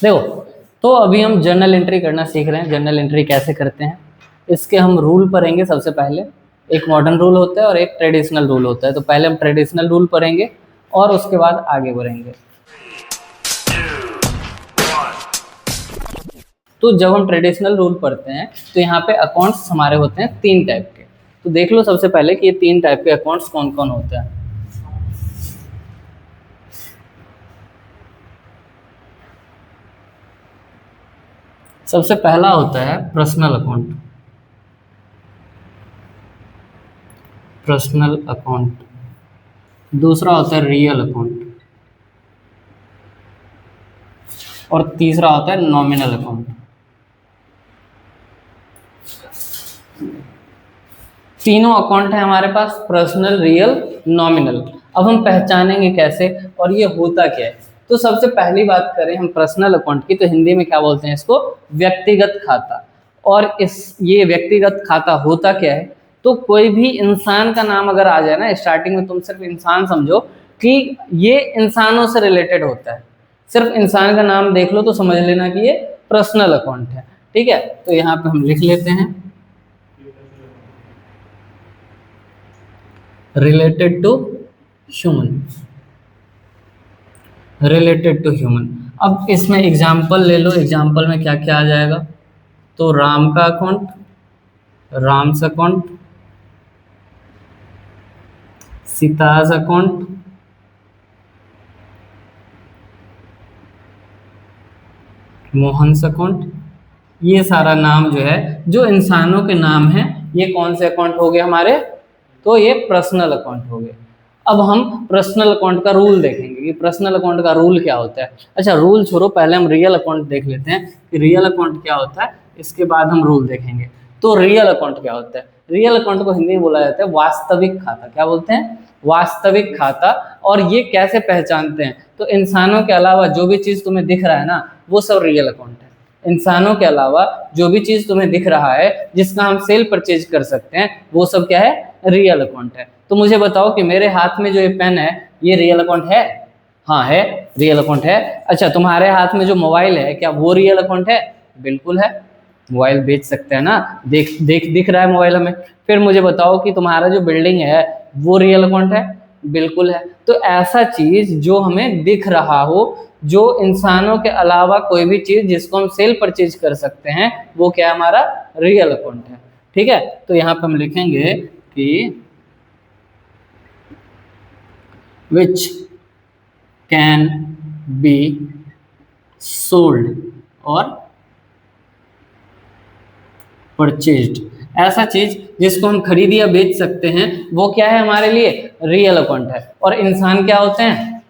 देखो, तो अभी हम जर्नल एंट्री करना सीख रहे हैं। जर्नल एंट्री कैसे करते हैं इसके हम रूल पढ़ेंगे। सबसे पहले एक मॉडर्न रूल होता है और एक ट्रेडिशनल रूल होता है। तो पहले हम ट्रेडिशनल रूल पढ़ेंगे और उसके बाद आगे बढ़ेंगे। तो जब हम ट्रेडिशनल रूल पढ़ते हैं तो यहाँ पे अकाउंट्स हमारे होते हैं 3 टाइप के। तो देख लो सबसे पहले कि ये 3 टाइप के अकाउंट्स कौन कौन होते हैं। सबसे पहला होता है पर्सनल अकाउंट। Personal account. दूसरा होता है रियल अकाउंट और तीसरा होता है नॉमिनल अकाउंट। तीनों अकाउंट है हमारे पास, पर्सनल, रियल, नॉमिनल। अब हम पहचानेंगे कैसे और ये होता क्या है। तो सबसे पहली बात करें हम पर्सनल अकाउंट की, तो हिंदी में क्या बोलते हैं इसको, व्यक्तिगत खाता। और ये व्यक्तिगत खाता होता क्या है, तो कोई भी इंसान का नाम अगर आ जाए ना स्टार्टिंग में, तुम सिर्फ इंसान समझो कि ये इंसानों से रिलेटेड होता है। सिर्फ इंसान का नाम देख लो तो समझ लेना कि ये पर्सनल अकाउंट है। ठीक है, तो यहाँ पे हम लिख लेते हैं related to human. Related to human. अब इसमें एग्जाम्पल ले लो, एग्जाम्पल में क्या क्या आ जाएगा। तो राम का account, Ram's account, Sita's account, Mohan's account. ये सारा नाम जो है, जो इंसानों के नाम हैं, ये कौन से अकाउंट हो गए हमारे, तो ये पर्सनल अकाउंट हो गए। अब हम पर्सनल अकाउंट का रूल देखेंगे कि पर्सनल अकाउंट का रूल क्या होता है। अच्छा, रूल छोड़ो, पहले हम रियल अकाउंट देख लेते हैं कि रियल अकाउंट क्या होता है, इसके बाद हम रूल देखेंगे। तो रियल अकाउंट क्या होता है, रियल अकाउंट को हिंदी में बोला जाता है वास्तविक खाता। क्या बोलते हैं, वास्तविक खाता। और ये कैसे पहचानते हैं, तो इंसानों के अलावा जो भी चीज़ तुम्हें दिख रहा है ना, वो सब रियल अकाउंट है। इंसानों के अलावा जो भी चीज़ तुम्हें दिख रहा है जिसका हम सेल परचेज कर सकते हैं, वो सब क्या है, रियल अकाउंट है। तो मुझे बताओ कि मेरे हाथ में जो ये पेन है, ये रियल अकाउंट है? हाँ है, रियल अकाउंट है। अच्छा, तुम्हारे हाथ में जो मोबाइल है, क्या वो रियल अकाउंट है? बिल्कुल है, मोबाइल बेच सकते हैं ना, दिख रहा है मोबाइल हमें। फिर मुझे बताओ कि तुम्हारा जो बिल्डिंग है वो रियल अकाउंट है? बिल्कुल है। तो ऐसा चीज जो हमें दिख रहा हो, जो इंसानों के अलावा कोई भी चीज जिसको हम सेल परचेज कर सकते हैं, वो क्या हमारा रियल अकाउंट है। ठीक है, तो यहाँ पे हम लिखेंगे कि विच कैन बी सोल्ड और परचेज्ड। ऐसा चीज जिसको हम खरीद या बेच सकते हैं, वो क्या है हमारे लिए, रियल अकाउंट है। और इंसान क्या होते हैं,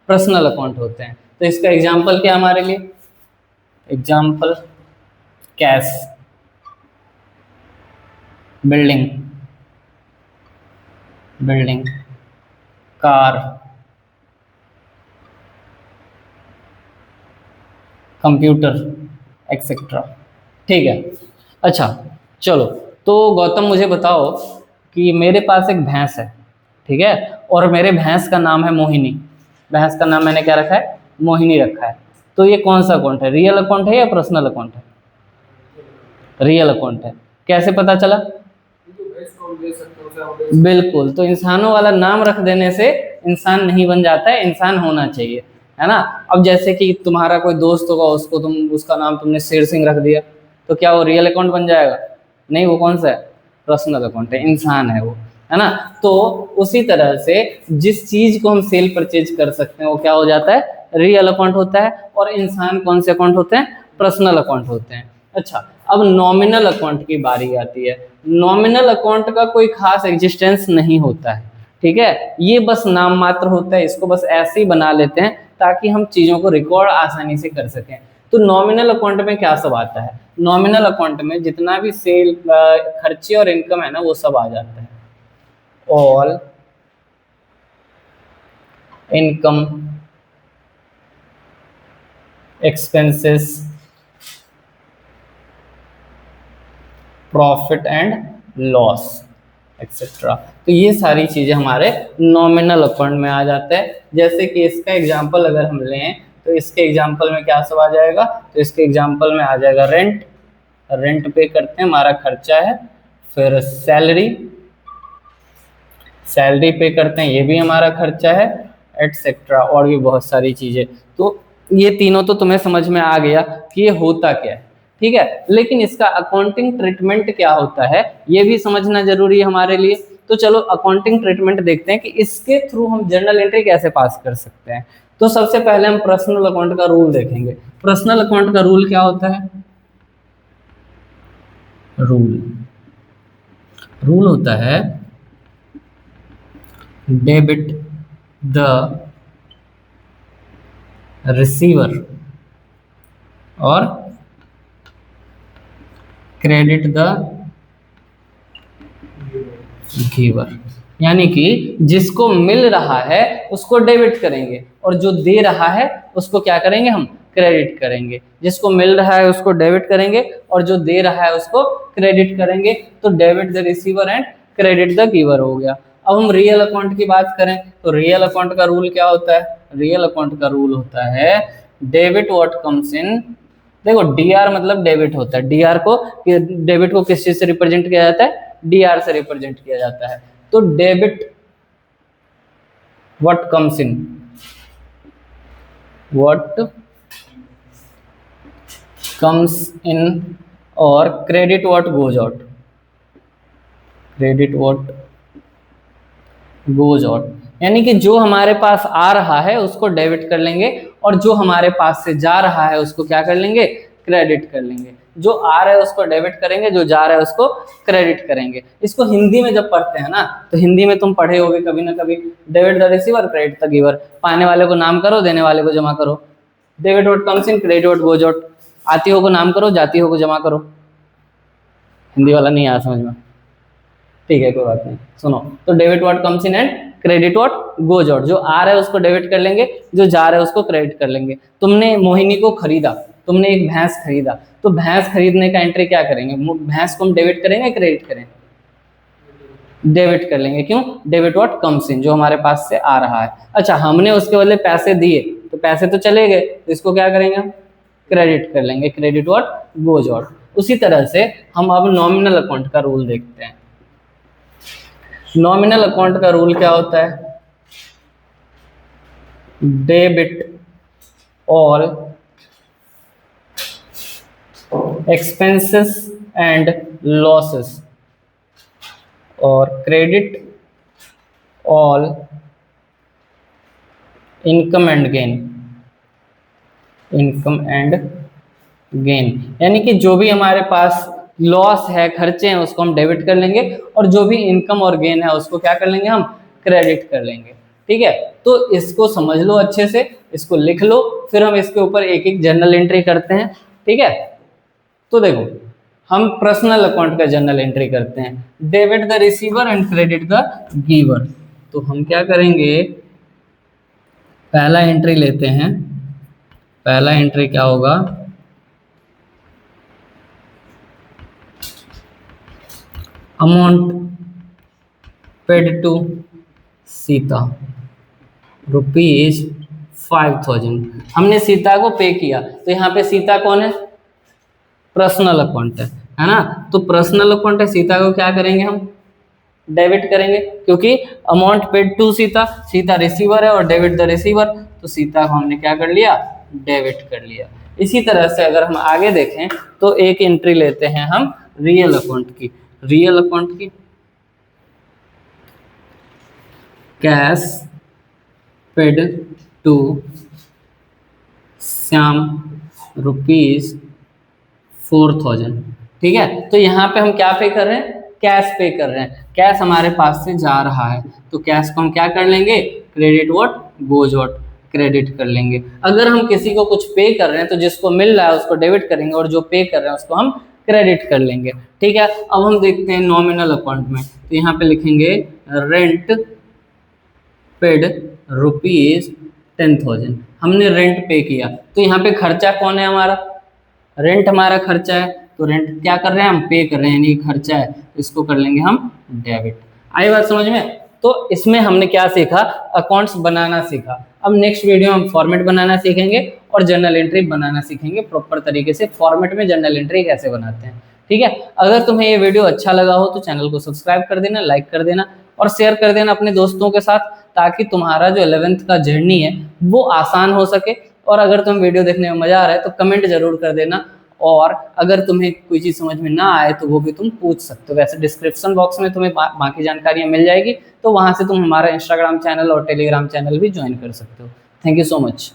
पर्सनल अकाउंट होते हैं। तो इसका एग्जाम्पल क्या हमारे लिए, example cash, building, building, car, computer, etcetera. ठीक है। अच्छा चलो, तो गौतम मुझे बताओ कि मेरे पास एक भैंस है, ठीक है, और मेरे भैंस का नाम है मोहिनी। भैंस का नाम मैंने क्या रखा है, मोहिनी रखा है। तो ये कौन सा अकाउंट है, रियल अकाउंट है या पर्सनल अकाउंट है? रियल अकाउंट है। कैसे पता चला? बिल्कुल, तो इंसानों वाला नाम रख देने से इंसान नहीं बन जाता है, इंसान होना चाहिए, है ना। अब जैसे कि तुम्हारा कोई दोस्त होगा, उसको तुम, उसका नाम तुमने शेर सिंह रख दिया, तो क्या वो रियल अकाउंट बन जाएगा? नहीं, वो कौन सा है, पर्सनल अकाउंट है, इंसान है वो, है ना। तो उसी तरह से जिस चीज को हम सेल परचेज कर सकते हैं, वो क्या हो जाता है, रियल अकाउंट होता है। और इंसान कौन से अकाउंट होते हैं, पर्सनल अकाउंट होते हैं। अच्छा, अब नॉमिनल अकाउंट की बारी आती है। नॉमिनल अकाउंट का कोई खास एग्जिस्टेंस नहीं होता है, ठीक है, ये बस नाम मात्र होता है। इसको बस ऐसे ही बना लेते हैं ताकि हम चीज़ों को रिकॉर्ड आसानी से कर सकें। तो नॉमिनल अकाउंट में क्या सब आता है, नॉमिनल अकाउंट में जितना भी सेल, खर्चे और इनकम है ना, वो सब आ जाता है। All income, expenses, profit and loss, etcetera. तो ये सारी चीजें हमारे नॉमिनल अकाउंट में आ जाते हैं। जैसे कि इसका एग्जांपल अगर हम लें तो इसके एग्जाम्पल में क्या सब आ जाएगा, तो इसके एग्जाम्पल में आ जाएगा रेंट, रेंट पे करते हैं, हमारा खर्चा है। फिर सैलरी, सैलरी पे करते हैं, ये भी हमारा खर्चा है, एटसेट्रा, और भी बहुत सारी चीजें। तो ये तीनों तो तुम्हें समझ में आ गया कि ये होता क्या है, ठीक है। लेकिन इसका अकाउंटिंग ट्रीटमेंट क्या होता है ये भी समझना जरूरी है हमारे लिए। तो चलो अकाउंटिंग ट्रीटमेंट देखते हैं कि इसके थ्रू हम जर्नल एंट्री कैसे पास कर सकते हैं। तो सबसे पहले हम पर्सनल अकाउंट का रूल देखेंगे। पर्सनल अकाउंट का रूल क्या होता है? रूल होता है डेबिट द रिसीवर और क्रेडिट द गिवर। यानी कि जिसको मिल रहा है उसको डेबिट करेंगे और जो दे रहा है उसको क्या करेंगे, हम क्रेडिट करेंगे। जिसको मिल रहा है उसको डेबिट करेंगे और जो दे रहा है उसको क्रेडिट करेंगे। तो debit the receiver and credit the giver हो गया। अब हम रियल अकाउंट की बात करें तो रियल अकाउंट का रूल क्या होता है? रियल अकाउंट का रूल होता है डेबिट व्हाट कम्स इन, देखो डीआर मतलब डेबिट होता है। डीआर को, डेबिट को किस चीज से रिप्रेजेंट किया जाता है? डीआर से रिप्रेजेंट किया जाता है। तो debit what comes in, what comes in, और credit what goes out, credit what goes out. यानी कि जो हमारे पास आ रहा है उसको डेबिट कर लेंगे और जो हमारे पास से जा रहा है उसको क्या कर लेंगे? क्रेडिट कर लेंगे। जो आ रहा है उसको डेबिट करेंगे, जो जा रहा है उसको क्रेडिट करेंगे। इसको हिंदी में जब पढ़ते हैं ना तो हिंदी में तुम पढ़े होगे कभी ना कभी, debit the receiver credit the giver. पाने वाले को नाम करो, देने वाले को जमा करो। Debit what comes in, credit what goes out. आती हो को नाम करो, जाती हो को जमा करो। हिंदी वाला नहीं आया समझ में? ठीक है, कोई बात नहीं, सुनो। तो debit what comes in and credit what goes out. जो आ रहा है उसको डेबिट कर लेंगे, जो जा रहा है उसको क्रेडिट कर लेंगे। तुमने मोहिनी को खरीदा, तुमने एक भैंस खरीदा, तो भैंस खरीदने का एंट्री क्या करेंगे? भैंस को हम डेबिट करेंगे क्रेडिट करेंगे? डेबिट कर लेंगे। क्यों? डेबिट व्हाट कम्स इन, जो हमारे पास से आ रहा है। अच्छा, हमने उसके बदले पैसे दिए तो पैसे तो चले गए, तो इसको क्या करेंगे हम? क्रेडिट कर लेंगे, क्रेडिट व्हाट गोज आउट। उसी तरह से हम अब नॉमिनल अकाउंट का रूल देखते हैं। नॉमिनल अकाउंट का रूल क्या होता है? Debit all expenses and losses और credit all income and gain, income and gain. यानी कि जो भी हमारे पास लॉस है, खर्चे हैं, उसको हम डेबिट कर लेंगे और जो भी इनकम और गेन है उसको क्या कर लेंगे? हम क्रेडिट कर लेंगे। ठीक है, तो इसको समझ लो अच्छे से, इसको लिख लो, फिर हम इसके ऊपर एक एक जर्नल एंट्री करते हैं। ठीक है, तो देखो हम पर्सनल अकाउंट का जर्नल एंट्री करते हैं, debit the receiver and credit the giver. तो हम क्या करेंगे, पहला एंट्री लेते हैं। पहला एंट्री क्या होगा? Amount paid to Sita ₹5000। हमने सीता को पे किया, तो यहाँ पे सीता कौन है? पर्सनल अकाउंट है ना। तो पर्सनल अकाउंट है, सीता को क्या करेंगे हम? डेबिट करेंगे, क्योंकि amount paid to Sita, Sita receiver है और डेबिट द रिसीवर, तो सीता को हमने क्या कर लिया? डेबिट कर लिया। इसी तरह से अगर हम आगे देखें तो एक एंट्री लेते हैं हम रियल अकाउंट की। रियल अकाउंट की कैश पेड टू श्याम ₹4000। ठीक है, तो यहाँ पे हम क्या पे कर रहे हैं? कैश पे कर रहे हैं। कैश हमारे पास से जा रहा है, तो कैश को हम क्या कर लेंगे? Credit what goes out, credit कर लेंगे। अगर हम किसी को कुछ पे कर रहे हैं तो जिसको मिल रहा है उसको डेबिट करेंगे और जो पे कर रहे हैं उसको हम क्रेडिट कर लेंगे। ठीक है, अब हम देखते हैं नॉमिनल अकाउंट में। तो यहाँ पे लिखेंगे रेंट पेड ₹10,000। हमने रेंट पे किया, तो यहाँ पे खर्चा कौन है हमारा? रेंट हमारा खर्चा है, तो रेंट क्या कर रहे हैं? हम पे कर रहे हैं, यानी खर्चा है, इसको कर लेंगे हम डेबिट। आई बात समझ में? तो इसमें हमने क्या सीखा, अकाउंट्स बनाना सीखा। अब नेक्स्ट वीडियो हम फॉर्मेट बनाना सीखेंगे और जर्नल एंट्री बनाना सीखेंगे प्रॉपर तरीके से, फॉर्मेट में जर्नल एंट्री कैसे बनाते हैं। ठीक है, अगर तुम्हें ये वीडियो अच्छा लगा हो तो चैनल को सब्सक्राइब कर देना, लाइक कर देना और शेयर कर देना अपने दोस्तों के साथ, ताकि तुम्हारा जो 11th का जर्नी है वो आसान हो सके। और अगर तुम्हें वीडियो देखने में मजा आ रहा है तो कमेंट जरूर कर देना, और अगर तुम्हें कोई चीज़ समझ में ना आए तो वो भी तुम पूछ सकते हो। वैसे डिस्क्रिप्शन बॉक्स में तुम्हें बाकी जानकारियाँ मिल जाएगी, तो वहाँ से तुम हमारा इंस्टाग्राम चैनल और टेलीग्राम चैनल भी ज्वाइन कर सकते हो। Thank you so much.